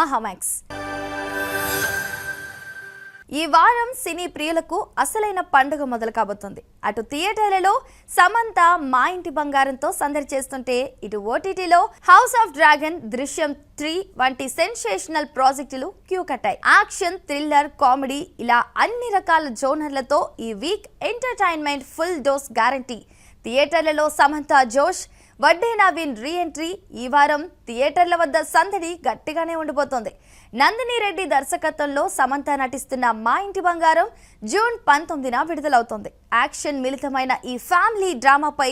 మహామాక్స్. ఈ వారం సినీ ప్రియులకు అసలైన పండుగ మొదలు కాబోతుంది. అటు థియేటర్లలో సమంత మా ఇంటి బంగారంతో సందడి చేస్తుంటే, ఇటు ఓటీటీలో హౌస్ ఆఫ్ డ్రాగన్, దృశ్యం 3 వంటి సెన్సేషనల్ ప్రాజెక్టులు క్యూ కట్టాయి. యాక్షన్, థ్రిల్లర్, కామెడీ ఇలా అన్ని రకాల జోనర్లతో ఈ week entertainment full dose guarantee. థియేటర్లలో సమంత జోష్, వడ్డే నవీన్ రీ ఎంట్రీ. ఈ వారం థియేటర్ల వద్ద సందడి గట్టిగానే ఉండిపోతుంది. నందిని రెడ్డి దర్శకత్వంలో సమంత నటిస్తున్న మా ఇంటి బంగారం జూన్ 19న విడుదలవుతోంది. యాక్షన్ మిళితమైన ఈ ఫ్యామిలీ డ్రామాపై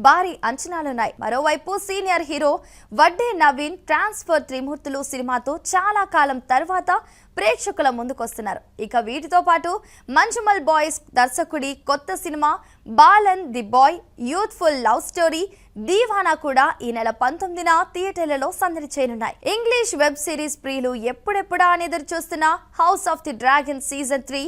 భారీ అంచనాలున్నాయి. మరోవైపు senior hero Vadde Naveen transfer Trimurthulu సినిమాతో చాలా కాలం తర్వాత ప్రేక్షకుల ముందుకొస్తున్నారు. ఇక వీటితో పాటు మంజుమల్ బాయ్స్ దర్శకుడి కొత్త సినిమా Balan the boy youthful love story Deewana కూడా ఈ నెల 19న థియేటర్లలో సందడి చేయనున్నాయి. ఇంగ్లీష్ వెబ్ సిరీస్ ప్రియులు ఎప్పుడెప్పుడా అని ఎదురు చూస్తున్న house of the dragon season 3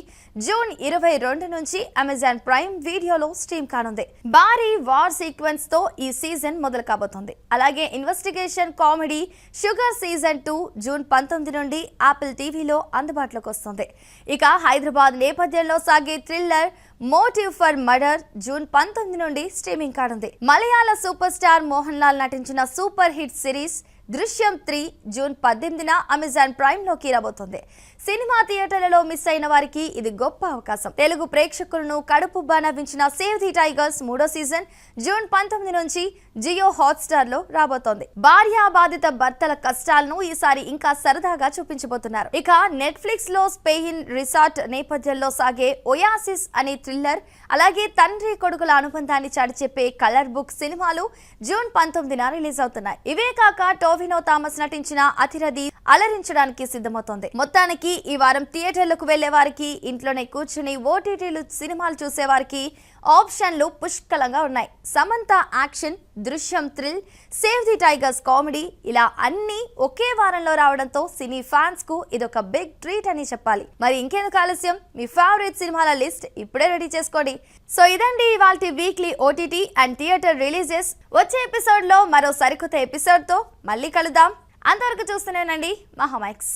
June 22 నుంచి అమెజాన్ ప్రైమ్ వీడియోలో స్ట్రీమ్ కానుంది. భారీ వార్ సీక్వెన్స్ తో ఈ సీజన్ మొదలు కాబోతోంది. అలాగే investigation comedy sugar season 2 June 19 నుండి యాపిల్ టీవీలో అందుబాటులోకి వస్తుంది. ఇక హైదరాబాద్ నేపథ్యంలో సాగే thriller motive for murder June 19 నుండి స్ట్రీమింగ్ కానుంది. మలయాళ సూపర్ స్టార్ మోహన్ లాల్ నటించిన సూపర్ హిట్ సిరీస్ దృశ్యం 3 జూన్ 18న అమెజాన్ ప్రైమ్ లోకి రాబోతోంది. సినిమా థియేటర్లలో మిస్ అయిన వారికి ఇది గొప్ప అవకాశం. తెలుగు ప్రేక్షకులను కడుపుబ్బా నవ్వించిన సేవ్ ది టైగర్స్ 3వ సీజన్ జూన్ 19 నుంచి జియో హాట్స్టార్ లో రాబోతోంది. భార్యాబాధిత భర్తల కష్టాలను ఈసారి ఇంకా సరదాగా చూపించబోతున్నారు. ఇక నెట్ఫ్లిక్స్ లో స్పెయిన్ రిసార్ట్ నేపథ్యంలో సాగే ఒయాసిస్ అనే థ్రిల్లర్, అలాగే తండ్రి కొడుకుల అనుబంధాన్ని చాటిచెప్పే కలర్ బుక్ సినిమాలు జూన్ 19న రిలీజ్ అవుతున్నాయి. ఇవే కాక టోవినో థామస్ నటించిన అతిరథి అలరించడానికి సిద్ధమవుతోంది. మొత్తానికి ఈ వారం థియేటర్లకు వెళ్లే వారికి, ఇంట్లోనే కూర్చుని ఓటీటీలు సినిమాలు చూసే వారికి ఆప్షన్లు పుష్కలంగా ఉన్నాయి. సమంత యాక్షన్, దృశ్యం thrill, save the tigers comedy ఇలా అన్ని ఒకే వారంలో రావడంతో సినీ ఫ్యాన్స్ కు ఇదొక బిగ్ ట్రీట్ అని చెప్పాలి. మరి ఇంకెందుకు ఆలస్యం, మీ ఫేవరెట్ సినిమాల లిస్ట్ ఇప్పుడే రెడీ చేసుకోండి. సో ఇదండి ఇవాల్టి weekly OTT and theatre releases. వచ్చే ఎపిసోడ్ లో మరో సరికొత్త ఎపిసోడ్ తో మళ్ళీ కలుద్దాం. అంతవరకు చూస్తూనేనండి మహామాక్స్.